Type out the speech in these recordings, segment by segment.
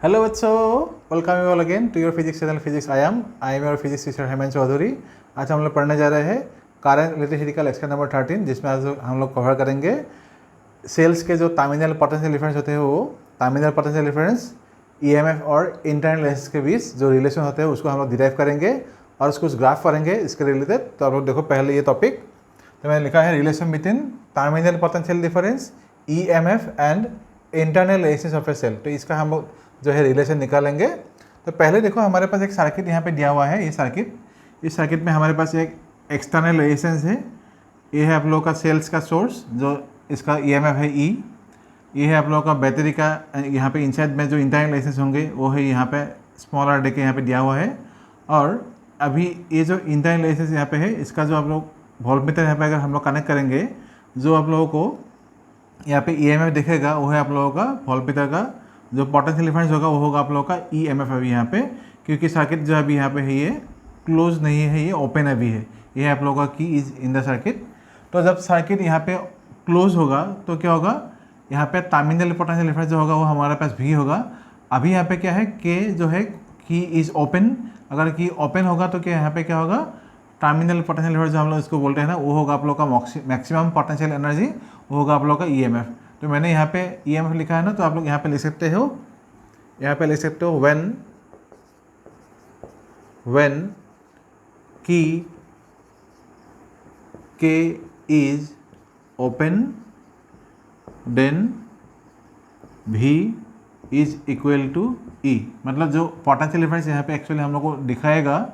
Hello बच्चों, welcome you all again to your physics channel physics I am your physics teacher Hemant Chaudhary. आज हम लोग पढ़ने जा रहे हैं करंट इलेक्ट्रिसिटी का लेक्चर नंबर 13, जिसमें आज हम लोग कवर करेंगे सेल्स के जो टर्मिनल पोटेंशियल डिफरेंस होते हैं वो टर्मिनल पोटेंशियल डिफरेंस ईएमएफ और इंटरनल रेजिस्टेंस के बीच जो रिलेशन होते हैं उसको हम लोग डिराइव करेंगे और उसको कुछ ग्राफ करेंगे इसके रिलेटेड। तो आप लोग देखो पहले ये टॉपिक तो मैंने लिखा है relation between terminal potential difference EMF and internal resistance of a cell. तो इसका हम लोग जो है रिलेशन निकालेंगे। तो पहले देखो हमारे पास एक सर्किट यहाँ पे दिया हुआ है, ये सर्किट। इस सर्किट में हमारे पास एक एक्सटर्नल रेजिस्टेंस है, ये है आप लोगों का सेल्स का सोर्स जो इसका ईएमएफ है ई। ये है आप लोगों का बैटरी का यहाँ पे इनसाइड में जो इंटरनल रेजिस्टेंस होंगे वो है यहाँ पे स्मॉल आर के यहाँ पे दिया हुआ है। और अभी ये जो इंटरनल रेजिस्टेंस यहाँ पे है इसका जो आप लोग वोल्टमीटर यहाँ पे अगर हम लोग कनेक्ट करेंगे, जो आप लोगों को यहाँ पे ईएमएफ दिखेगा वो है आप लोगों का वोल्टमीटर का जो पोटेंशियल डिफरेंस होगा वो होगा आप लोगों का ईएमएफ अभी यहाँ पे, क्योंकि सर्किट जो अभी यहाँ पे है ये क्लोज नहीं है, ये ओपन अभी है। ये है आप लोगों का की इज इन द सर्किट। तो जब सर्किट यहाँ पे क्लोज होगा तो क्या होगा, यहाँ पे टर्मिनल पोटेंशियल डिफरेंस जो होगा वो हमारे पास भी होगा। अभी यहाँ पे क्या है के जो है की इज ओपन, अगर की ओपन होगा तो क्या यहाँ पे क्या होगा, टर्मिनल पोटेंशियल डिफरेंस जो हम लोग इसको बोलते हैं ना वो होगा आप लोग का मैक्सिमम पोटेंशियल एनर्जी, वो होगा आप लोग का ईएमएफ। तो मैंने यहाँ पे ईएमएफ लिखा है ना, तो आप लोग यहाँ पे लिख सकते हो, यहाँ पे लिख सकते हो व्हेन की के इज ओपन देन भी इज इक्वल टू ई। मतलब जो पोटेंशियल डिफरेंस यहाँ पे एक्चुअली हम लोग को दिखाएगा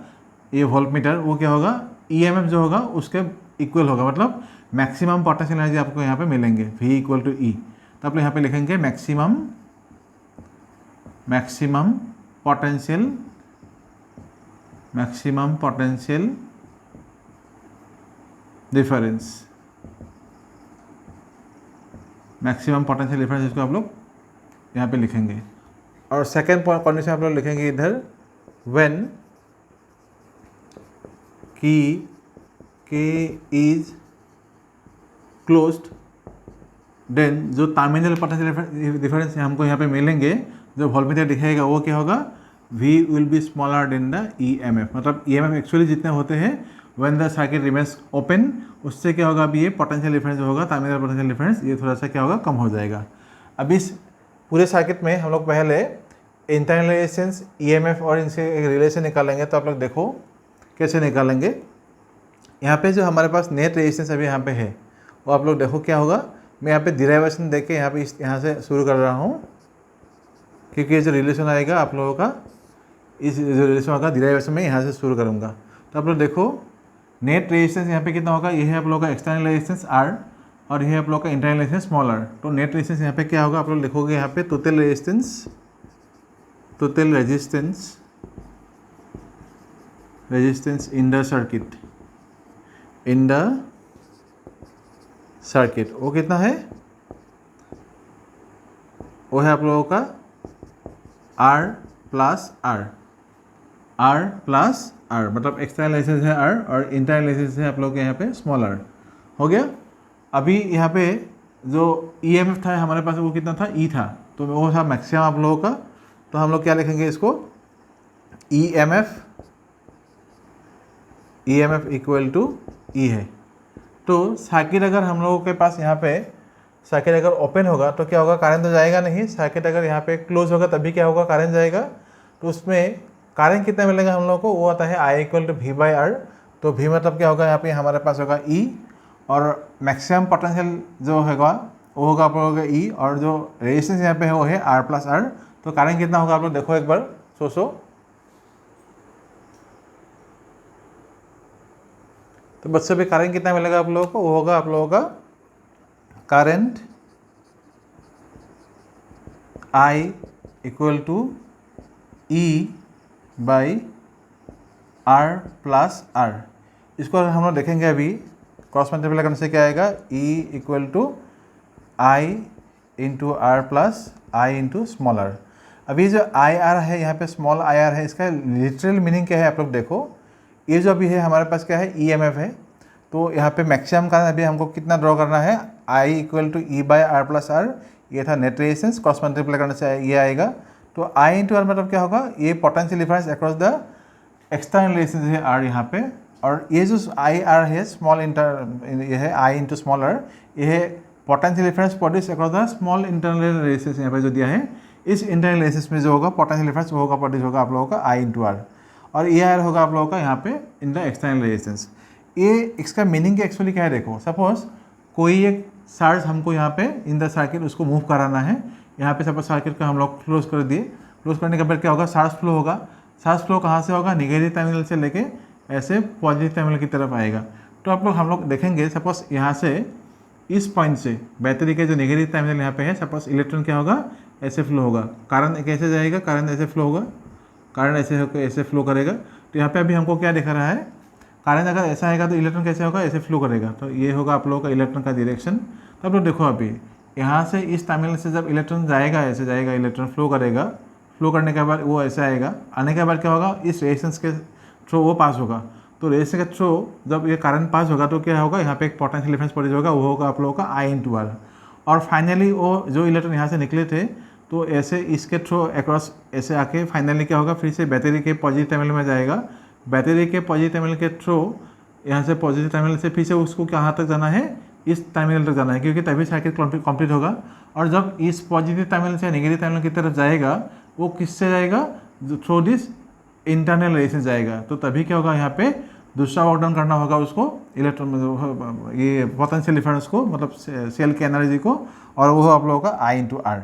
ये वोल्टमीटर, वो क्या होगा, ईएमएफ जो होगा उसके इक्वल होगा। मतलब मैक्सिमम पोटेंशियल एनर्जी आपको यहाँ पे मिलेंगे V इक्वल टू ई। तो आप लोग यहाँ पे लिखेंगे maximum potential difference, maximum potential difference इसको आप लोग यहाँ पे लिखेंगे। और सेकेंड कंडीशन आप लोग लिखेंगे इधर व्हेन की के इज क्लोज्ड देन जो टर्मिनल पोटेंशियल डिफरेंस हमको यहाँ पे मिलेंगे, जो वोल्टमीटर दिखाएगा वो क्या होगा, V will be smaller than the EMF. मतलब ईएमएफ एक्चुअली जितने होते हैं when the circuit remains open, उससे क्या होगा, अभी ये पोटेंशियल डिफरेंस जो होगा टर्मिनल पोटेंशियल डिफरेंस ये थोड़ा सा क्या होगा, कम हो जाएगा। अब इस पूरे सर्किट में हम लोग पहले इंटरनल रेजिस्टेंस ईएमएफ और इनसे एक रिलेशन निकालेंगे। तो आप लोग देखो कैसे निकालेंगे। यहाँ पे जो हमारे पास नेट रेजिस्टेंस अभी यहाँ पे है वो आप लोग देखो क्या होगा। मैं यहाँ पे डिराइवेशन देख के यहाँ से शुरू कर रहा हूँ, क्योंकि ये जो रिलेशन आएगा आप लोगों का, इस जो रिलेशन होगा डिराइवेशन में यहाँ से शुरू करूँगा। तो आप लोग देखो नेट रेजिस्टेंस यहाँ पे कितना होगा, ये है आप लोगों का एक्सटर्नल रेजिस्टेंस R और ये है आप लोगों का इंटरनल रेजिस्टेंस स्मॉल r। तो नेट रेजिस्टेंस यहाँ पे क्या होगा, आप लोग लिखोगे यहाँ पे total resistance in the circuit वो कितना है, वो है आप लोगों का R प्लस R, मतलब एक्सटर्नल रेजिस्टेंस है R और इंटरनल रेजिस्टेंस है आप लोग के यहाँ पे स्मॉल r। हो गया। अभी यहाँ पे जो ईएमएफ था हमारे पास वो कितना था, E था, तो वो था मैक्सिमम आप लोगों का। तो हम लोग क्या लिखेंगे इसको, ईएमएफ इक्वल टू E है। तो सर्किट अगर हम लोगों के पास यहाँ पे सर्किट अगर ओपन होगा तो क्या होगा, करंट तो जाएगा नहीं। सर्किट अगर यहाँ पे क्लोज होगा तभी क्या होगा, करंट जाएगा। तो उसमें करंट कितना मिलेगा हम लोग को, वो आता है I equal to V by R। तो V मतलब क्या होगा, यहाँ पे हमारे पास होगा E और मैक्सिमम पोटेंशियल जो होगा वो होगा आप लोगों का E, और जो रेजिस्टेंस यहाँ पे है वो है R प्लस R। तो करंट कितना होगा आप लोग देखो एक बार सोचो। तो बच्चों पे करंट कितना मिलेगा आप लोगों को, वो होगा आप लोगों का current I equal to E by R plus R। इसको हम लोग देखेंगे अभी क्रॉस मल्टीप्लाई करने से क्या आएगा, E equal to I into R plus I into small r। अभी जो IR है यहाँ पे स्मॉल IR है, इसका लिटरल मीनिंग क्या है आप लोग देखो। ये जो अभी है हमारे पास क्या है, ईएमएफ है। तो यहाँ पे मैक्सिमम का अभी हमको कितना ड्रॉ करना है, I equal to E by R plus R। ये था नेट रेजिस्टेंस, क्रॉस मल्टीप्लाई करने से ये आएगा। तो आई इंटू आर मतलब क्या होगा, ये potential difference across the external resistance है आर यहाँ पे, और ये जो आई आर है स्मॉल इंटर, ये है आई इंटू स्मॉल आर, ये है potential difference produce across the small internal resistance यहाँ पे जो दिया है, इस इंटरनल रेजिस्टेंस में जो होगा पोटेंशियल डिफरेंस वो होगा प्रोड्यूस होगा आप लोगों का आई इंटू आर, और ये आर होगा आप लोगों का यहाँ पे इन द एक्सटर्नल रेजिस्टेंस। ये इसका मीनिंग एक्चुअली क्या है, देखो सपोज कोई एक चार्ज हमको यहाँ पे इन द सर्किट उसको मूव कराना है, यहाँ पे सपोज सर्किट को हम लोग क्लोज कर दिए, क्लोज करने के बाद क्या होगा, चार्ज फ्लो होगा। चार्ज फ्लो कहाँ से होगा, निगेटिव टर्मिनल से लेके ऐसे पॉजिटिव टर्मिनल की तरफ आएगा। तो आप लोग हम लोग देखेंगे सपोज यहाँ से इस पॉइंट से बैटरी के जो नेगेटिव टर्मिनल यहाँ पे है, सपोज इलेक्ट्रॉन क्या होगा, ऐसे फ्लो होगा, करंट कैसे जाएगा, करंट ऐसे फ्लो होगा, करंट ऐसे फ्लो करेगा। तो यहाँ पे अभी हमको क्या दिखा रहा है, करंट अगर ऐसा आएगा तो इलेक्ट्रॉन कैसे होगा, ऐसे फ्लो करेगा। तो ये होगा आप लोगों का इलेक्ट्रॉन का डायरेक्शन। तो आप लोग देखो अभी यहाँ से इस टर्मिनल से जब इलेक्ट्रॉन जाएगा, ऐसे जाएगा, इलेक्ट्रॉन फ्लो करेगा, फ्लो करने के बाद वो ऐसे आएगा, आने के बाद क्या होगा, इस रेजिस्टेंस के थ्रू वो पास होगा। तो रेजिस्टेंस के थ्रू जब ये करंट पास होगा तो क्या होगा, यहाँ पे एक पोटेंशियल डिफरेंस प्रोड्यूस होगा, वो होगा आप लोगों का आई इंटू आर। और फाइनली वो जो इलेक्ट्रॉन यहाँ से निकले थे तो ऐसे इसके थ्रू अक्रॉस ऐसे आके फाइनली क्या होगा, फिर से बैटरी के पॉजिटिव टर्मिनल में जाएगा, बैटरी के पॉजिटिव टर्मिनल के थ्रू यहाँ से पॉजिटिव टर्मिनल से फिर से उसको कहाँ तक जाना है, इस टर्मिनल तक जाना है, क्योंकि तभी सर्किट कंप्लीट होगा। और जब इस पॉजिटिव टर्मिनल से नेगेटिव टर्मिनल की तरफ जाएगा, वो किससे जाएगा, थ्रू दिस इंटरनल रेजिस्टेंस जाएगा। तो तभी क्या होगा, यहाँ पे दूसरा वर्क डन करना होगा उसको, इलेक्ट्रॉन ये पोटेंशियल डिफरेंस को, मतलब सेल की एनर्जी को, और वो आप लोगों का आई इंटू आर।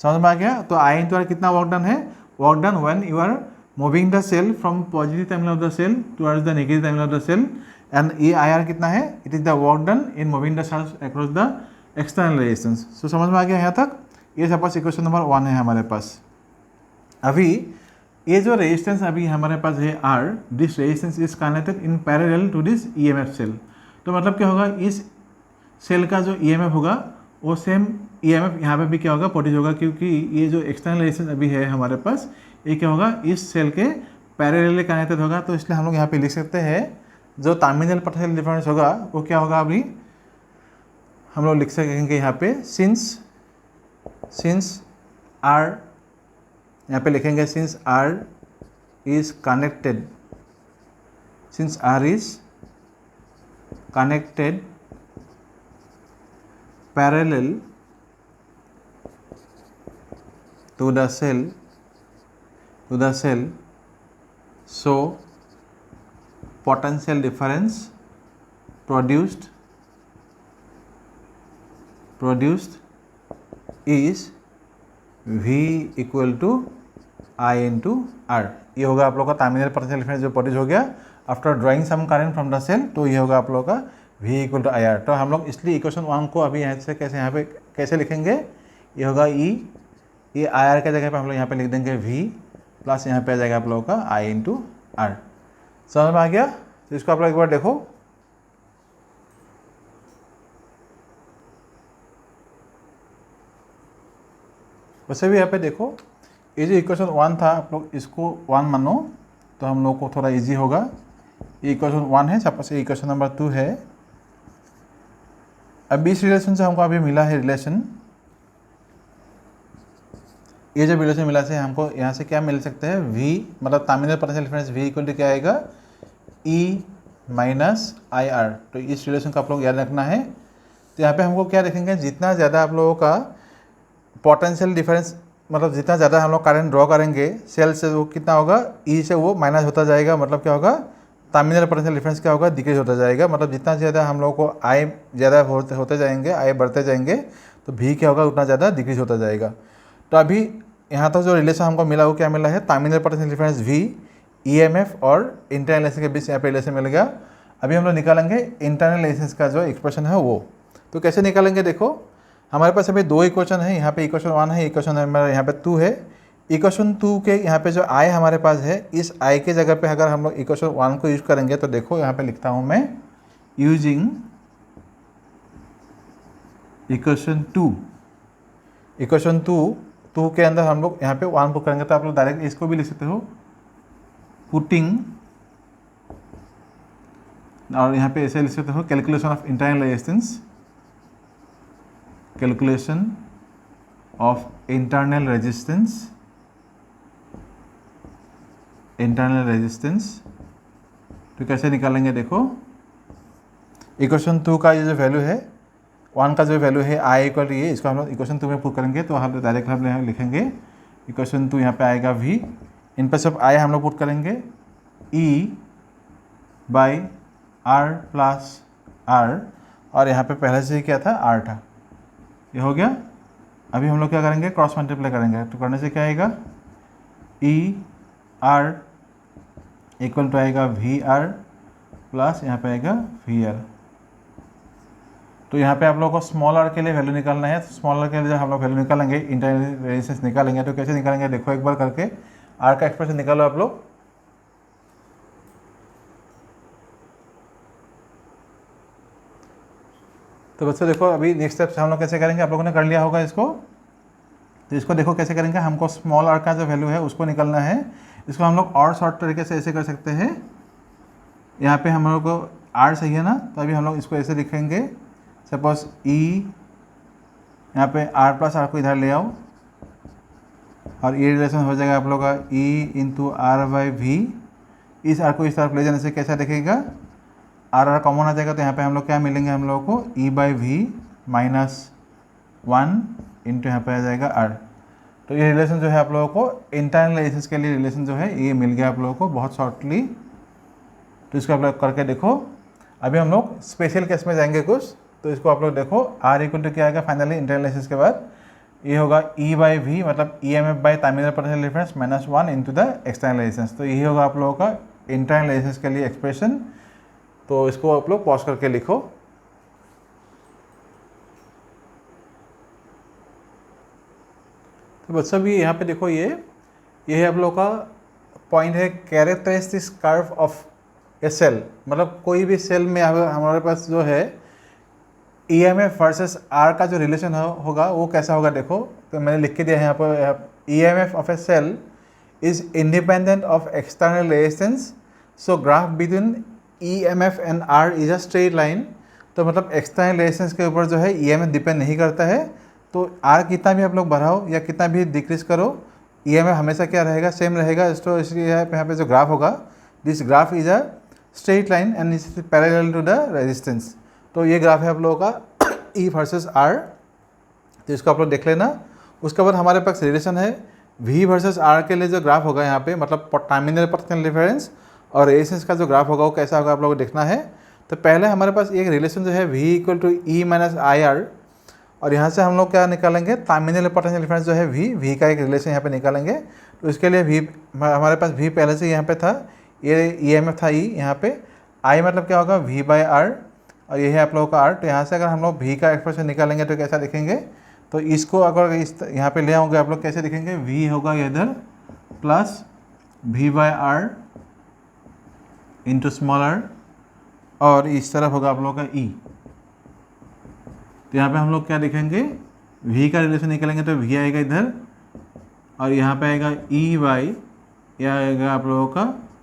समझ में आ गया। तो आई इंटू आर कितना वर्क डन है, work done when you are moving the cell from positive terminal of the cell towards the negative terminal of the cell, and ये आई आर कितना है, it is the work done in moving the charge across the external resistance. So समझ में आ गया यहाँ तक। ये सपोज इक्वेशन नंबर 1 है हमारे पास। अभी ये जो रेजिस्टेंस अभी हमारे पास है R, this resistance is connected in parallel to this EMF cell. तो मतलब क्या होगा, इस सेल का जो ईएमएफ होगा वो सेम ईएमएफ यहाँ पे भी क्या होगा, प्रोड्यूस होगा, क्योंकि ये जो एक्सटर्नल रेजिस्टेंस अभी है हमारे पास, ये क्या होगा, इस सेल के पैरेलली कनेक्टेड होगा। तो इसलिए हम लोग यहाँ पे लिख सकते हैं जो टर्मिनल पोटेंशियल डिफरेंस होगा वो क्या होगा, अभी हम लोग लिख सकेंगे यहाँ पे सिंस आर, यहाँ पे लिखेंगे since R is connected, since R is connected parallel to the cell, so potential difference produced is V equal to I into R. ये होगा आप लोग का टर्मिनल पोटेंशियल डिफरेंस जो प्रोड्यूस हो गया after drawing some current from the cell. तो ये होगा आप लोग का V equal to I R. तो हम लोग इसलिए इक्वेशन 1 को अभी यहाँ से कैसे यहाँ पे कैसे लिखेंगे, ये होगा E, ये आई आर के जगह पे हम लोग यहाँ पे लिख देंगे V प्लस यहाँ पे आ जाएगा आप लोगों का I इंटू आर। समझ में आ गया। तो इसको आप लोग एक बार देखो, वैसे भी यहाँ पे देखो, ये जो इक्वेशन 1 था आप लोग इसको 1 मानो तो हम लोग को थोड़ा इजी होगा। ये इक्वेशन 1 है, सपोज ये इक्वेशन नंबर 2 है। अब इस रिलेशन से हमको अभी मिला है रिलेशन, ये जब रिलेशन मिला से हमको यहाँ से क्या मिल सकता है, V मतलब terminal potential difference V equal to क्या आएगा, E माइनस आई आर। तो इस रिलेशन का आप लोग याद रखना है। तो यहाँ पे हमको क्या देखेंगे, जितना ज़्यादा आप लोगों का पोटेंशियल डिफरेंस मतलब जितना ज़्यादा हम लोग करंट ड्रॉ करेंगे सेल से, वो कितना होगा, E से वो माइनस होता जाएगा। मतलब क्या होगा, टर्मिनल पोटेंशियल डिफरेंस क्या होगा, डिक्रीज होता जाएगा। मतलब जितना ज़्यादा हम लोग को I ज़्यादा होते जाएंगे, I बढ़ते जाएंगे, तो V क्या होगा, उतना ज़्यादा डिक्रीज होता जाएगा। तो अभी यहाँ तक जो रिलेशन हमको मिला वो क्या मिला है, terminal potential difference V, EMF और इंटरनल रेजिस्टेंस के बीच यहाँ पे रिलेशन मिल गया। अभी हम लोग निकालेंगे इंटरनल रेजिस्टेंस का जो एक्सप्रेशन है वो। तो कैसे निकालेंगे, देखो हमारे पास अभी 2 इक्वेशन है, यहाँ पे इक्वेशन 1 है, इक्वेशन नंबर यहाँ पे 2 है। इक्वेशन 2 के यहाँ पे जो I हमारे पास है, इस I के जगह पे अगर हम लोग इक्वेशन 1 को यूज करेंगे तो देखो यहाँ पे लिखता हूँ मैं, यूजिंग इक्वेशन 2 के अंदर हम लोग यहाँ पे 1 पुट करेंगे तो आप लोग डायरेक्ट इसको भी लिख सकते हो, पुटिंग, और यहाँ पे ऐसे लिख सकते हो, calculation of internal resistance, calculation of internal resistance internal resistance. तो कैसे निकालेंगे देखो, इक्वेशन 2 का ये जो वैल्यू है, 1 का जो वैल्यू है आई इक्वल ये, इसको हम लोग इक्वेशन 2 में पुट करेंगे। तो हम डायरेक्ट हम यहाँ लिखेंगे इक्वेशन 2, यहाँ पे आएगा v, इन पर सब आई हम लोग पुट करेंगे e by r plus r, और यहाँ पे पहले से ही क्या था, r था, ये हो गया। अभी हम लोग क्या करेंगे, क्रॉस मल्टीप्लाई करेंगे। तो करने से क्या आएगा, e r इक्वल टू आएगा वी आर प्लस यहाँ पे आएगा वी आर। तो यहाँ पे आप लोगों को स्मॉल आर के लिए वैल्यू निकालना है। तो स्मॉल आर के लिए जब हम लोग वैल्यू निकालेंगे, इंटरनल रेजिस्टेंस निकालेंगे, तो कैसे निकालेंगे देखो एक बार करके। आर का एक्सप्रेशन निकालो आप लोग। तो बच्चों देखो अभी नेक्स्ट स्टेप हम लोग कैसे करेंगे, आप लोगों ने कर लिया होगा इसको। तो इसको देखो कैसे करेंगे, हमको स्मॉल आर का जो वैल्यू है उसको निकालना है। इसको हम लोग और शॉर्ट तरीके से ऐसे कर सकते हैं। यहाँ पे हम लोग को आर सही है ना, तो अभी हम लोग इसको ऐसे लिखेंगे, सपोज ई, यहाँ पे आर प्लस आर को इधर ले आओ, और ये रिलेशन हो जाएगा आप लोग का E into R by V. इस आर को इस तरफ ले जाने से कैसा दिखेगा, आर आर कॉमन आ जाएगा। तो यहाँ पे हम लोग क्या मिलेंगे, हम लोगों को ई बाई वी माइनस 1 इंटू यहाँ पे आ जाएगा आर। तो ये रिलेशन जो है आप लोगों को इंटरनल रेजिस्टेंस के लिए रिलेशन जो है ये मिल गया आप लोगों को बहुत शॉर्टली। तो इसको आप लोग करके देखो। अभी हम लोग स्पेशल केस में जाएंगे कुछ। तो इसको आप लोग देखो, आर इक्वल टू क्या आएगा फाइनली इंटरनल रेजिस्टेंस के बाद, ये होगा ई बाई वी, मतलब E M F by terminal potential difference minus 1 into the external resistance. तो यही होगा आप लोगों का इंटरनल रेजिस्टेंस के लिए एक्सप्रेशन। तो इसको आप लोग पॉज करके लिखो। तो बच्चों भी यहाँ पे देखो, ये है आप लोगों का पॉइंट है, characteristics curve of a cell. मतलब कोई भी सेल में हमारे पास जो है E M F versus R का जो रिलेशन होगा वो कैसा होगा देखो। तो मैंने लिख के दिया है यहाँ पर, E M F of a cell is independent of external resistance, so graph between E M F and R is a straight line. तो मतलब एक्सटर्नल रेजिस्टेंस के ऊपर जो है ई एम एफ डिपेंड नहीं करता है। तो आर कितना भी आप लोग बढ़ाओ या कितना भी डिक्रीज करो, ई एम एफ हमेशा क्या रहेगा, सेम रहेगा। तो इसलिए यहाँ पे जो ग्राफ होगा, this graph is a straight line and is parallel to the resistance. तो ये ग्राफ है आप लोगों का ई वर्सेस आर। तो इसको आप लोग देख लेना। उसके बाद हमारे पास रिलेशन है वी वर्सेस आर के लिए जो ग्राफ होगा यहाँ पे, मतलब टर्मिनल पोटेंशियल डिफरेंस और रेजिस्टेंस का जो ग्राफ होगा वो कैसा होगा आप लोगों को देखना है। तो पहले हमारे पास एक रिलेशन जो है V equal to E minus I R, और यहाँ से हम लोग क्या निकालेंगे, टर्मिनल पोटेंशियल डिफरेंस जो है वी का एक रिलेशन यहाँ पे निकालेंगे। तो इसके लिए वी, हमारे पास वी पहले से यहाँ पे था, ये ई एम एफ था ई, यहाँ पे आई मतलब क्या होगा वी बाई आर, और ये है आप लोगों का आर। तो यहाँ से अगर हम लोग वी का एक्सप्रेशन निकालेंगे तो कैसा दिखेंगे, तो इसको अगर इस यहाँ पे ले आओगे आप लोग कैसे दिखेंगे, वी होगा इधर plus V by R into small R, और इस तरफ होगा आप लोगों का ई। तो यहाँ पे हम लोग क्या लिखेंगे, v का रिलेशन निकालेंगे तो v आएगा इधर, और यहाँ पे आएगा e बाई, यह आएगा आप लोगों का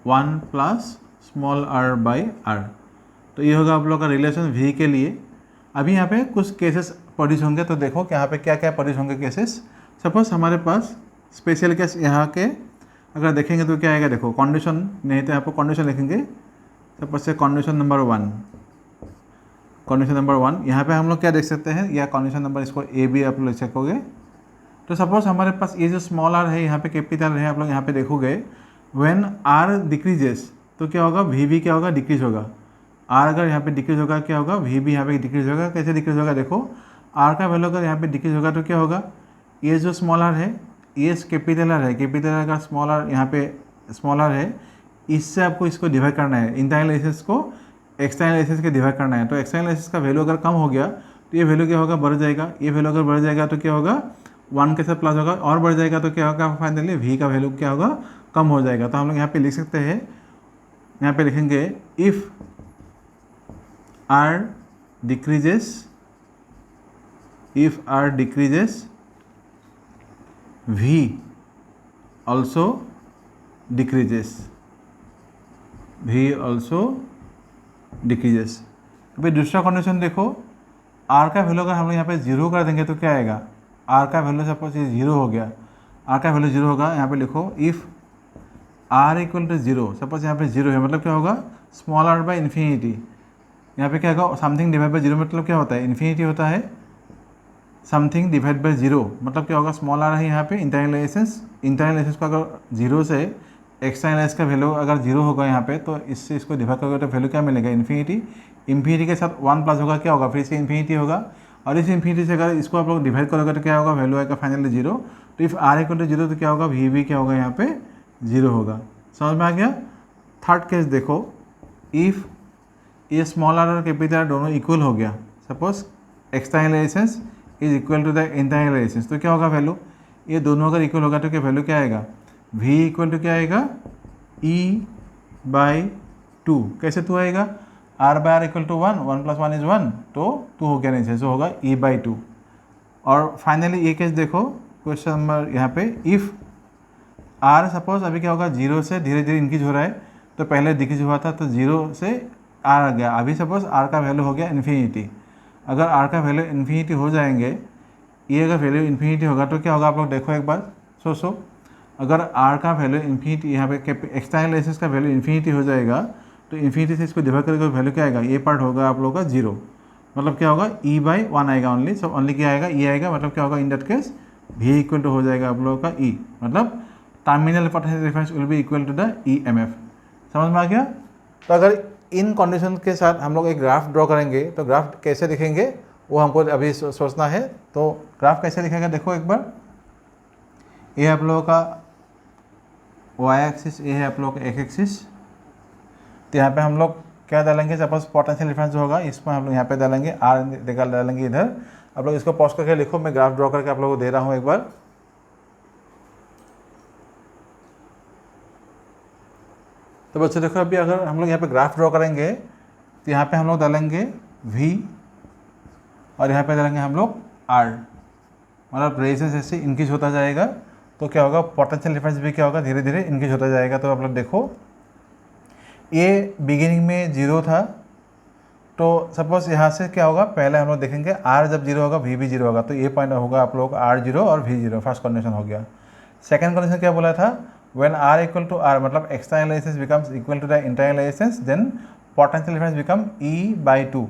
1 plus small r by r। तो ये होगा आप लोगों का रिलेशन v के लिए। अभी यहाँ पे कुछ केसेस प्रोड्यूस होंगे, तो देखो कि यहाँ पे क्या क्या प्रोड्यूस होंगे केसेस। सपोज हमारे पास स्पेशल केस यहाँ के अगर देखेंगे तो क्या आएगा देखो, कंडीशन नहीं तो यहाँ पर कंडीशन लिखेंगे। सपोज से कंडीशन नंबर 1, कंडीशन नंबर 1 यहाँ पे हम लोग क्या देख सकते हैं, या कंडीशन नंबर इसको ए भी आप लोग लिख सकोगे। तो सपोज हमारे पास ये जो स्मॉल आर है यहाँ पे कैपिटल है, आप लोग यहाँ पे देखोगे व्हेन आर डिक्रीजेस तो क्या होगा, वी क्या होगा, डिक्रीज होगा। आर अगर यहाँ पे डिक्रीज होगा क्या होगा, वी भी यहाँ पे डिक्रीज होगा। कैसे डिक्रीज होगा देखो, आर का वैल्यू अगर यहाँ पे डिक्रीज होगा तो क्या होगा, ये जो स्मॉल आर है ये कैपिटल आर है, कैपिटल आर का स्मॉल आर यहाँ पे स्मॉल आर है, इससे आपको इसको डिवाइड करना है, इंटरनल रेजिस्टेंस को एक्सटर्नल रेजिस्टेंस के डिवाइड करना है। तो एक्सटर्नल रेजिस्टेंस का वैल्यू अगर कम हो गया तो ये वैल्यू क्या होगा, बढ़ जाएगा। ये वैल्यू अगर बढ़ जाएगा तो क्या होगा, 1 के साथ प्लस होगा, और बढ़ जाएगा तो क्या होगा, फाइनली v का वैल्यू क्या होगा, कम हो जाएगा। तो हम लोग यहाँ पे लिख सकते हैं, यहाँ पे लिखेंगे if r decreases v also decreases, अभी दूसरा कंडीशन देखो, r का वैल्यू अगर हम लोग यहाँ पे 0 कर देंगे तो क्या आएगा, r का वैल्यू सपोज ये 0 हो गया, r का वैल्यू 0 होगा। यहाँ पे लिखो if R equal to zero, suppose यहाँ पे जीरो है, मतलब क्या होगा स्मॉल आर बाई इन्फिनिटी। यहाँ पे क्या होगा समथिंग डिवाइड बाई जीरो, मतलब क्या होता है इन्फिनिटी होता है, समथिंग डिवाइड बाई जीरो मतलब क्या होगा स्मॉल आर है यहाँ पे इंटरनल एसेंस को अगर जीरो से एक्सटर्नल एस का वैल्यू अगर जीरो होगा यहाँ पे, तो इससे इसको डिवाइड करोगे तो वैल्यू क्या मिलेगा इन्फिनिटी के साथ वन प्लस होगा, क्या होगा फिर से इन्फिनिटी होगा, और इस इन्फिनिटी से अगर इसको आप लोग डिवाइड करोगे तो क्या होगा वैल्यू आएगा फाइनली जीरो। तो if R equal to zero तो क्या होगा वी भी क्या होगा यहाँ पे जीरो होगा। समझ में आ गया। थर्ड केस देखो, इफ़ ये स्मॉल आर और कैपिटल आर दोनों इक्वल हो गया, suppose external resistance is equal to the internal resistance, तो क्या होगा वैल्यू, ये दोनों अगर इक्वल होगा तो क्या वैल्यू क्या आएगा v इक्वल टू क्या आएगा e/2। कैसे 2 आएगा, r by R equal to 1, 1 plus 1 is 1, तो 2 हो गया नीचे, सो होगा e/2। और फाइनली ये केस देखो क्वेश्चन नंबर यहाँ पे, इफ़ r सपोज अभी क्या होगा जीरो से धीरे धीरे इंक्रीज हो रहा है, तो पहले डिक्रीज हुआ था तो जीरो से r आ गया, अभी सपोज r का वैल्यू हो गया इन्फिनिटी। अगर r का वैल्यू इन्फिनिटी हो जाएंगे, ये अगर वैल्यू इन्फिनिटी होगा तो क्या होगा आप लोग देखो एक बार सोचो, अगर r का वैल्यू इन्फिनिटी यहाँ पे एक्सटर्नल एसेंस का वैल्यू इन्फिनिटी हो जाएगा, तो इन्फिनिटी से इसको डिवाइड करके वैल्यू क्या आएगा, ये पार्ट होगा आप लोगों का जीरो, मतलब क्या होगा e/1 आएगा ओनली, सब ओनली क्या आएगा e आएगा, मतलब क्या होगा in that case v equal to हो जाएगा आप लोगों का e, मतलब terminal potential difference will be equal to the EMF। समझ में आ गया। तो अगर इन कंडीशन के साथ हम लोग एक ग्राफ ड्रॉ करेंगे तो ग्राफ कैसे दिखेंगे वो हमको अभी सोचना है। तो ग्राफ कैसे दिखेगा देखो एक बार, ये आप लोगों का y एक्सिस, ये है आप लोगों का x एक्सिस। तो यहाँ पे हम लोग क्या डालेंगे, सपोज पोटेंशियल डिफरेंस जो होगा इसमें हम लोग यहाँ पे डालेंगे r डालेंगे इधर। आप लोग इसको पॉज करके लिखो, मैं ग्राफ ड्रॉ करके आप लोगों को दे रहा हूँ एक बार। तो बच्चों देखो अभी अगर हम लोग यहाँ पे ग्राफ ड्रॉ करेंगे तो यहाँ पे हम लोग डालेंगे v और यहाँ पे डालेंगे हम लोग r, मतलब रेजिस्टेंस ऐसे इंक्रीज होता जाएगा, तो क्या होगा पोटेंशियल डिफरेंस भी क्या होगा धीरे धीरे इंक्रीज होता जाएगा। तो आप लोग देखो ये बिगिनिंग में जीरो था, तो सपोज यहाँ से क्या होगा पहले हम लोग देखेंगे r जब जीरो होगा v भी जीरो होगा, तो ये पॉइंट होगा आप लोग r जीरो और v जीरो, फर्स्ट कंडीशन हो गया। सेकंड कंडीशन क्या बोला था, when r equal to r मतलब external resistance becomes equal to the internal resistance, then potential difference become e/2।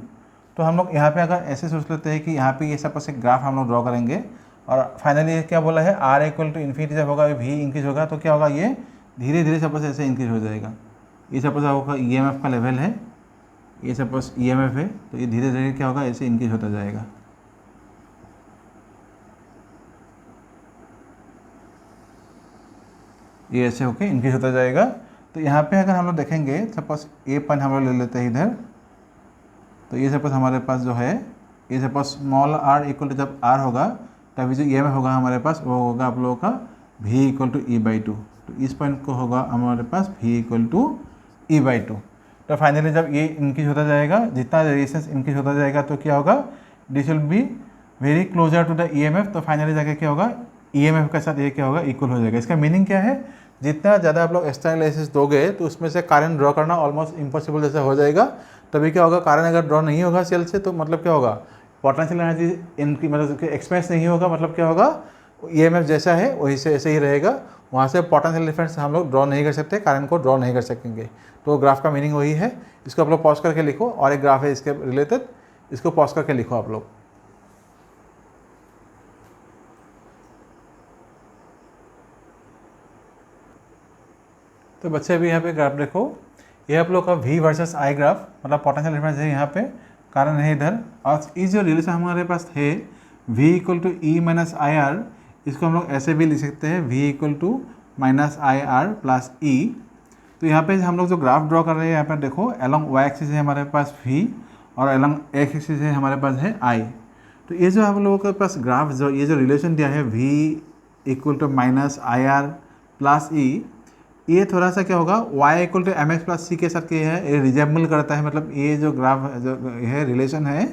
तो हम लोग यहाँ पे अगर ऐसे सोच लेते हैं कि यहाँ पे ये सपोज एक ग्राफ हम लोग ड्रॉ करेंगे, और फाइनली क्या बोला है r इक्वल टू इन्फिनिटी जब होगा v इंक्रीज होगा, तो क्या होगा ये धीरे धीरे सपोज ऐसे इंक्रीज हो जाएगा। ये सपोज आपका EMF का लेवल है, ये सपोज EMF है, तो ये धीरे धीरे क्या होगा ऐसे इंक्रीज होता जाएगा। ये ऐसे होके इंक्रीज होता जाएगा। तो यहाँ पे अगर हम लोग देखेंगे सपोज ए पॉइंट हम लोग ले लेते हैं इधर, तो ये सपोज हमारे पास जो है ये suppose small r equal to जब r होगा तभी जो EMF होगा हमारे पास वो होगा आप लोगों का v इक्वल टू e/2। तो इस पॉइंट को होगा हमारे पास v इक्वल टू e/2। तो फाइनली जब ये इंक्रीज होता जाएगा, जितना रेजिस्टेंस इंक्रीज होता जाएगा, तो क्या होगा this will be very closer to the EMF। तो फाइनली जाके क्या होगा EMF के साथ ये क्या होगा इक्वल हो जाएगा। इसका मीनिंग क्या है, जितना ज़्यादा आप लोग एक्सटर्नल एसेंस दोगे तो उसमें से करंट ड्रॉ करना ऑलमोस्ट इम्पॉसिबल जैसा हो जाएगा। तभी क्या होगा करंट अगर ड्रॉ नहीं होगा सेल से, तो मतलब क्या होगा पोटेंशियल एनर्जी इनकी मतलब एक्सपेंस नहीं होगा, मतलब क्या होगा EMF जैसा है वही से ऐसे ही रहेगा। वहाँ से पोटेंशियल डिफरेंस हम लोग ड्रॉ नहीं कर सकते, करंट को ड्रॉ नहीं कर सकेंगे। तो ग्राफ का मीनिंग वही है। इसको आप लोग पॉज करके लिखो, और एक ग्राफ है इसके रिलेटेड, इसको पॉज करके लिखो आप लोग। तो बच्चे अभी यहाँ पे ग्राफ देखो, ये आप लोग का V वर्सेस I ग्राफ, मतलब पोटेंशियल डिफरेंस है यहाँ पे, कारण है इधर। और इस जो रिलेशन हमारे पास है V equal to E minus IR, इसको हम लोग ऐसे भी लिख सकते हैं V equal to minus IR plus E। तो यहाँ पे हम लोग जो ग्राफ ड्रॉ कर रहे हैं यहाँ पर देखो, अलॉन्ग y एक्सिस है हमारे पास V और अलॉन्ग x एक्सिस है हमारे पास है I। तो ये जो हम लोगों के पास ग्राफ जो ये जो रिलेशन दिया है V equal to minus IR plus E, ये थोड़ा सा क्या होगा y equal to mx plus c के साथ क्या है ये रिजेंबल करता है। मतलब ये जो ग्राफ जो है रिलेशन है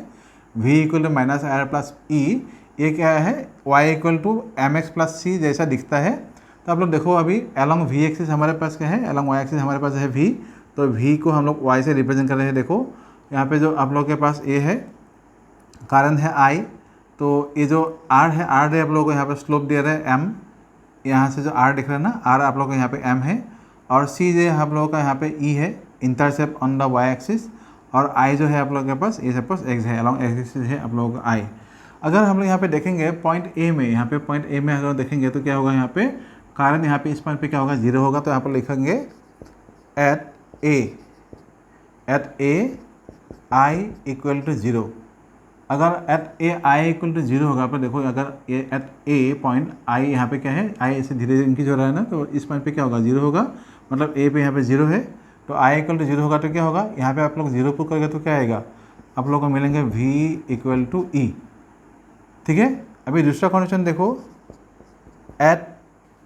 v equal to minus IR plus E, ये क्या है y equal to mx plus c जैसा दिखता है। तो आप लोग देखो अभी अलॉन्ग v एक्सिस हमारे पास क्या है, अलॉन्ग y एक्सिस हमारे पास है v, तो v को हम लोग y से रिप्रेजेंट कर रहे हैं। देखो यहाँ पे जो आप लोग के पास a है, कारण है I, तो ये जो r है आप लोगों को यहाँ पर स्लोप दे रहा है m, यहाँ से जो r दिख रहा है ना r आप लोग को यहाँ पे m है, और सी जो है आप लोगों का यहाँ पे ई है, intercept on the Y axis, और आई जो है आप लोगों के पास ए सपोज एक्स है, अलॉन्ग एक्सिस है आप लोगों का आई। अगर हम लोग यहाँ पे देखेंगे पॉइंट ए में, यहाँ पे पॉइंट ए में अगर देखेंगे तो क्या होगा, यहाँ पे कारण यहाँ पे इस पॉइंट पे क्या होगा, 0 होगा। तो यहाँ पर लिखेंगे at a I equal to 0। अगर at a I equal to 0 होगा, पर देखो अगर ये एट ए पॉइंट आई यहाँ पे क्या है, आई ऐसे धीरे धीरे इंक्रीज हो रहा है ना, तो इस पॉइंट पे क्या होगा, 0 होगा। मतलब ए पे यहाँ पे 0 है, तो आई इक्वल टू 0 होगा तो क्या होगा, यहाँ पे आप लोग 0 पुट करेंगे तो क्या आएगा, आप लोग को मिलेंगे v इक्वल टू ई। ठीक है, अभी दूसरा कंडीशन देखो, एट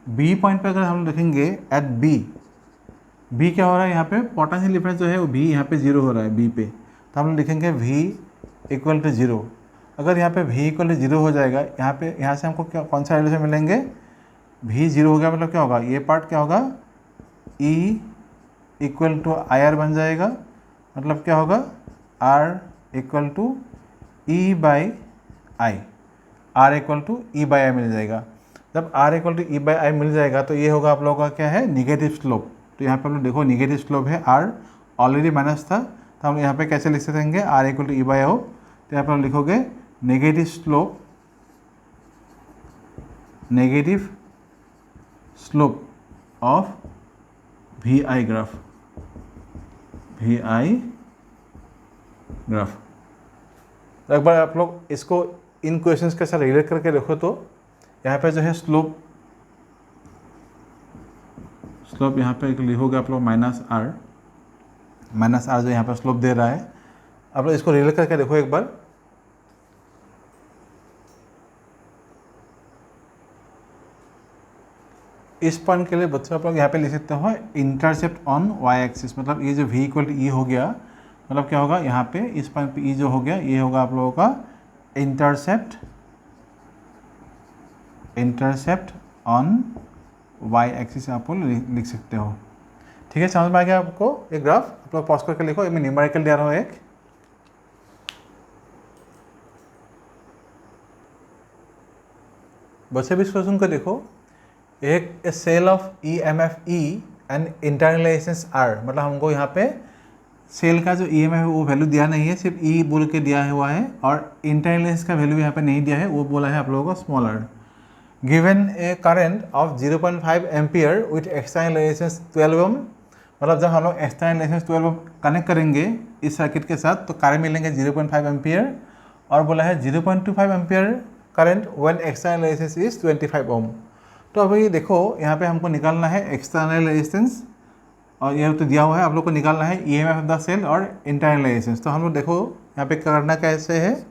बी पॉइंट पे अगर हम देखेंगे एट बी क्या हो रहा है, यहाँ पे पोटेंशियल डिफरेंस जो है वो भी यहाँ पे 0 हो रहा है बी पे, तो हम लोग लिखेंगे v इक्वल टू 0। अगर यहाँ पे v इक्वल टू 0 हो जाएगा, यहाँ से हमको क्या कौन सा रिलेशन मिलेंगे, v 0 हो गया मतलब क्या होगा, ये पार्ट क्या होगा, e equal to I R बन जाएगा। मतलब क्या होगा, r equal to E by I, r equal to E by I मिल जाएगा। जब r equal to E by I मिल जाएगा तो ये होगा आप लोगों का क्या है, निगेटिव स्लोप। तो यहाँ पे आप लोग देखो निगेटिव स्लोप है, r ऑलरेडी माइनस था, तो हम यहाँ पे कैसे लिख सकेंगे, r equal to E by हो, तो यहाँ पर हम लिखोगे negative slope of V I graph. एक बार आप लोग इसको इन क्वेश्चंस के साथ रिलेट करके देखो, तो यहाँ पे जो है स्लोप यहाँ पे लिखोगे आप लोग माइनस आर जो यहाँ पर स्लोप दे रहा है। आप लोग इसको रिलेट करके देखो एक बार। इस पॉइंट के लिए बच्चों आप लोग यहाँ पे लिख सकते हो इंटरसेप्ट ऑन वाई एक्सिस। मतलब ये जो v इक्वल टू ई हो गया, मतलब क्या होगा, यहाँ पे इस पॉइंट पे ई जो हो गया, ये होगा आप लोगों का इंटरसेप्ट ऑन वाई एक्सिस आप लोग लिख सकते हो। ठीक है, समझ में आ गया आपको। एक ग्राफ आप लोग पॉज करके लिखो, मैं न्यूमेरिकल दे रहा हूँ एक। बच्चे भी इस क्वेश्चन को देखो, एक cell of E M F E and internalisations R. मतलब हमको यहाँ पे सेल का जो ई एम एफ है वो वैल्यू दिया नहीं है, सिर्फ ई बोल के दिया हुआ है, और इंटरनलाइजेशन का वैल्यू यहाँ पे नहीं दिया है, वो बोला है आप लोगों को small R. Given a current of 0.5 ampere with external resistance 12 ohm. मतलब जब हम लोग एक्सटर्नल रेजिस्टेंस 12 ओम कनेक्ट करेंगे इस सर्किट के साथ, तो करंट मिलेंगे 0.5 एम्पियर, और बोला है 0.25 ampere current when external resistance is 25 ओम। तो अभी देखो यहाँ पे हमको निकालना है एक्सटर्नल रेजिस्टेंस, और यह तो दिया हुआ है, आप लोग को निकालना है ईएमएफ ऑफ द सेल और इंटरनल रेजिस्टेंस। तो हम लोग देखो यहाँ पे करना कैसे है,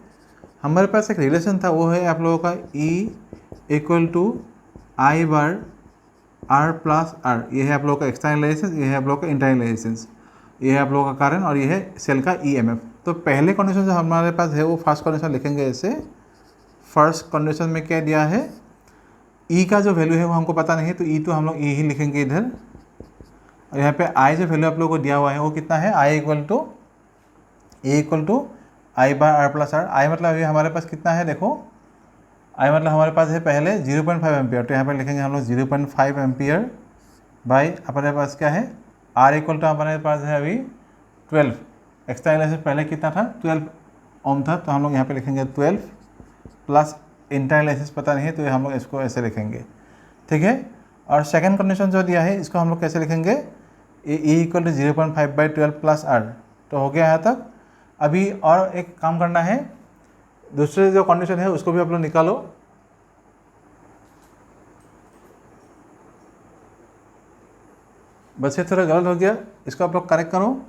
हमारे पास एक रिलेशन था, वो है आप लोगों का ई इक्वल टू आई बार आर प्लस आर। ये है आप लोगों का एक्सटर्नल रेजिस्टेंस, ये है आप लोगों का इंटरनल रेजिस्टेंस, ये है आप लोगों का कारण, और ये है सेल का ईएमएफ। तो पहले कंडीशन जो हमारे पास है वो फर्स्ट कंडीशन लिखेंगे ऐसे। फर्स्ट कंडीशन में क्या दिया है, ई का जो वैल्यू है वो हमको पता नहीं है, तो ई तो हम लोग ई ही लिखेंगे इधर। और यहाँ पे आई जो वैल्यू आप लोगों को दिया हुआ है वो कितना है, I equal to I by R plus R. I मतलब अभी हमारे पास कितना है, देखो आई मतलब हमारे पास है पहले 0.5 एम्पियर, तो यहाँ पर लिखेंगे हम लोग 0.5 एम्पियर बाई अपने पास क्या है, आर इक्वल टू हमारे पास है अभी 12। एक्सटर्नल से पहले कितना था, 12 ओम था, तो हम लोग यहाँ पे लिखेंगे 12 प्लस इंटरनल एसिस पता नहीं है, तो हम लोग इसको ऐसे लिखेंगे। ठीक है, और सेकंड कंडीशन जो दिया है इसको हम लोग कैसे लिखेंगे, E equal to 0.5 by 12 plus R. तो हो गया यहाँ तक। अभी और एक काम करना है, दूसरे जो कंडीशन है उसको भी आप लोग निकालो। बस ये थोड़ा गलत हो गया, इसको आप लोग करेक्ट करो।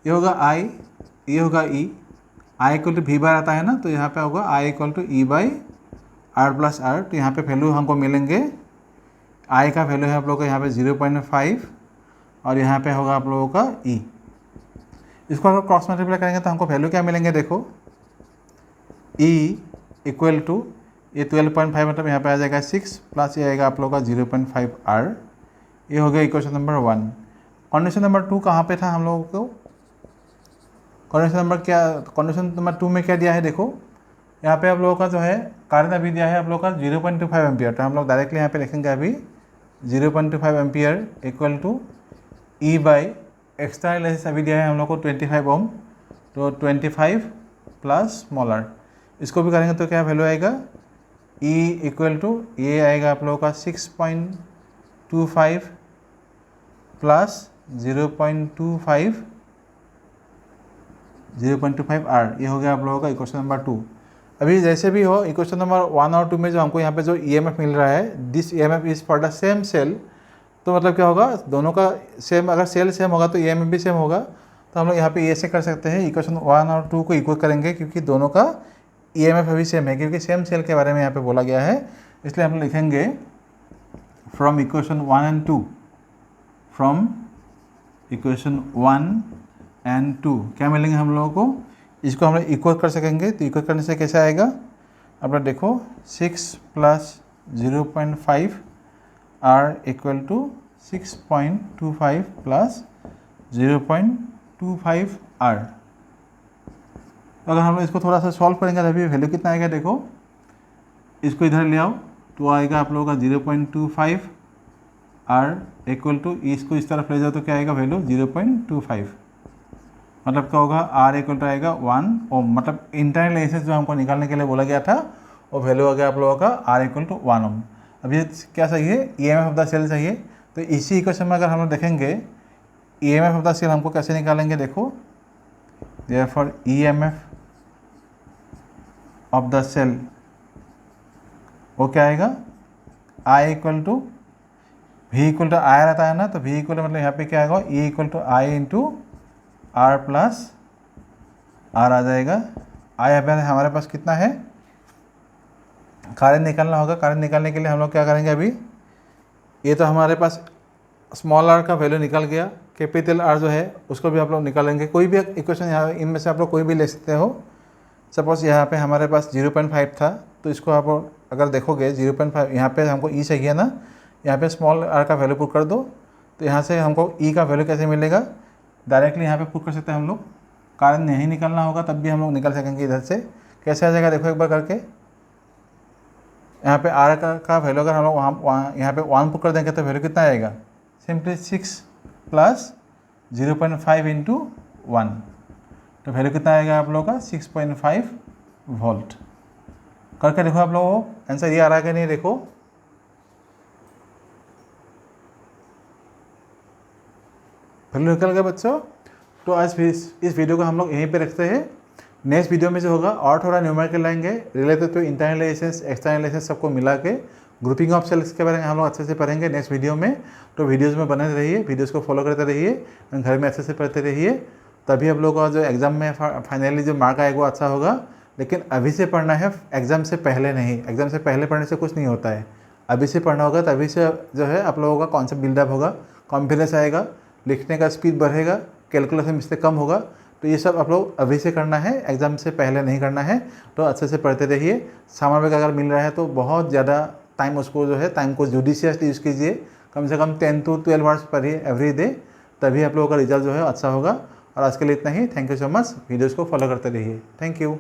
ये होगा आई, ये होगा E, I equal to V बार आता है ना, तो यहाँ पे होगा I equal to E by R plus R. तो यहाँ पे वैल्यू हमको मिलेंगे, आई का वैल्यू है आप लोगों का यहाँ पे 0.5, और यहाँ पे होगा आप लोगों का ई। इसको अगर क्रॉस मल्टीप्लाई करेंगे तो हमको वैल्यू क्या मिलेंगे, देखो ई इक्वल टू ये 12.5 मतलब यहाँ पे आ जाएगा 6 प्लस ये आएगा आप लोगों का 0.5 आर। ये हो गया इक्वेशन नंबर 1। कंडीशन नंबर 2 कहाँ पे था हम लोगों को, कंडीशन नंबर 2 में क्या दिया है, देखो यहाँ पे आप लोगों का जो है कारण अभी दिया है आप लोगों का 0.25 एम्पियर। तो हम लोग डायरेक्टली यहाँ पे लिखेंगे अभी 0.25 ampere equal to E by external resistance अभी दिया है हम लोग को 25 ओम, तो 25 प्लस स्मॉल आर, इसको भी करेंगे तो क्या वैल्यू आएगा, E इक्वल टू ये आएगा आप लोगों का 6.25 प्लस 0.25 आर, ये हो गया आप लोगों का इक्वेशन नंबर 2। अभी जैसे भी हो इक्वेशन नंबर 1 और 2 में जो हमको यहाँ पे जो EMF मिल रहा है, this EMF is for the same cell, तो मतलब क्या होगा, दोनों का सेम, अगर सेल सेम होगा तो EMF भी सेम होगा। तो हम लोग यहाँ पे ऐसे कर सकते हैं, इक्वेशन 1 और 2 को इक्वल करेंगे क्योंकि दोनों का EMF अभी सेम है, क्योंकि सेम सेल के बारे में यहाँ पे बोला गया है, इसलिए हम लोग लिखेंगे from equation 1 and 2, from equation 1 and 2 क्या मिलेंगे हम लोगों को, इसको हम लोग इक्वल कर सकेंगे। तो इक्वल करने से कैसे आएगा, अब देखो 6 plus 0.5 R equal to 6.25 plus 0.25 R. अगर हम लोग इसको थोड़ा सा सॉल्व करेंगे तो अभी वैल्यू कितना आएगा, देखो इसको इधर ले आओ तो आएगा आप लोगों का 0.25 आर इक्वल टू, इसको इस तरफ ले जाओ तो क्या आएगा वैल्यू 0.25, मतलब क्या होगा आर इक्वल टू आएगा 1 ओम, मतलब इंटरनल रेजिस्टेंस जो हमको निकालने के लिए बोला गया था वो वैल्यू आ गया आप लोगों का आर इक्वल टू 1 ओम। अब ये क्या चाहिए, EMF ऑफ द सेल चाहिए। तो इसी इक्वेशन में अगर हम लोग देखेंगे EMF ऑफ द सेल हमको कैसे निकालेंगे, देखो therefore EMF of the cell वो क्या आएगा, I equal to V equal to I रहता है ना, तो V इक्वल टू मतलब यहाँ पे क्या आएगा, E equal to I into R plus R आ जाएगा। आई हमारे पास कितना है, करंट निकालना होगा। करंट निकालने के लिए हम लोग क्या करेंगे, अभी ये तो हमारे पास स्मॉल आर का वैल्यू निकल गया, कैपिटल आर जो है उसको भी आप लोग निकालेंगे। कोई भी इक्वेशन यहाँ इनमें से आप लोग कोई भी ले सकते हो। सपोज यहाँ पे हमारे पास 0.5 था, तो इसको आप अगर देखोगे 0.5 यहाँ पे हमको E चाहिए ना, यहाँ पे स्मॉल आर का वैल्यू पुट कर दो, तो यहाँ से हमको E का वैल्यू कैसे मिलेगा, डायरेक्टली यहाँ पे पुट कर सकते हैं हम लोग। कारण नहीं निकालना होगा तब भी हम लोग निकाल सकेंगे इधर से। कैसे आ जाएगा देखो एक बार करके, यहाँ पे आर का वैल्यू अगर हम लोग वहाँ यहाँ पे 1 पुट कर देंगे तो वैल्यू कितना आएगा, सिंपली 6 प्लस 0.5 इंटू 1, तो वैल्यू कितना आएगा आप लोगों का 6.5 वोल्ट। करके देखो आप लोगों को आंसर ये आ रहा है कि नहीं, देखो वैल्यू निकल गया बच्चों। तो आज इस वीडियो को हम लोग यहीं पे रखते हैं। नेक्स्ट वीडियो में जो होगा और थोड़ा न्यूमेरिकल लाएंगे related to internal resistance external resistance सबको मिला के ग्रुपिंग ऑफ सेल्स के बारे में हम लोग अच्छे से पढ़ेंगे नेक्स्ट वीडियो में। तो वीडियोज़ में बने रहिए, वीडियोज़ को फॉलो करते रहिए, घर में अच्छे से पढ़ते रहिए, तभी आप लोगों का जो एग्ज़ाम में फाइनली जो मार्क आएगा वो अच्छा होगा। लेकिन अभी से पढ़ना है, एग्ज़ाम से पहले नहीं। एग्ज़ाम से पहले पढ़ने से कुछ नहीं होता है, अभी से पढ़ना होगा, तभी से जो है आप लोगों का कॉन्सेप्ट बिल्डअप होगा, कॉन्फिडेंस आएगा, लिखने का स्पीड बढ़ेगा, कैलकुलेशन मिस्टेक कम होगा। तो ये सब आप लोग अभी से करना है, एग्ज़ाम से पहले नहीं करना है। तो अच्छे से पढ़ते रहिए। समर ब्रेक अगर मिल रहा है तो बहुत ज़्यादा टाइम उसको जो है टाइम को जुडिशियसली यूज़ कीजिए। कम से कम 10 to 12 आवर्स पढ़िए एवरी डे, तभी आप लोगों का रिजल्ट जो है अच्छा होगा। और आज के लिए इतना ही। Thank you so much. Videos को फॉलो करते रहिए। Thank you.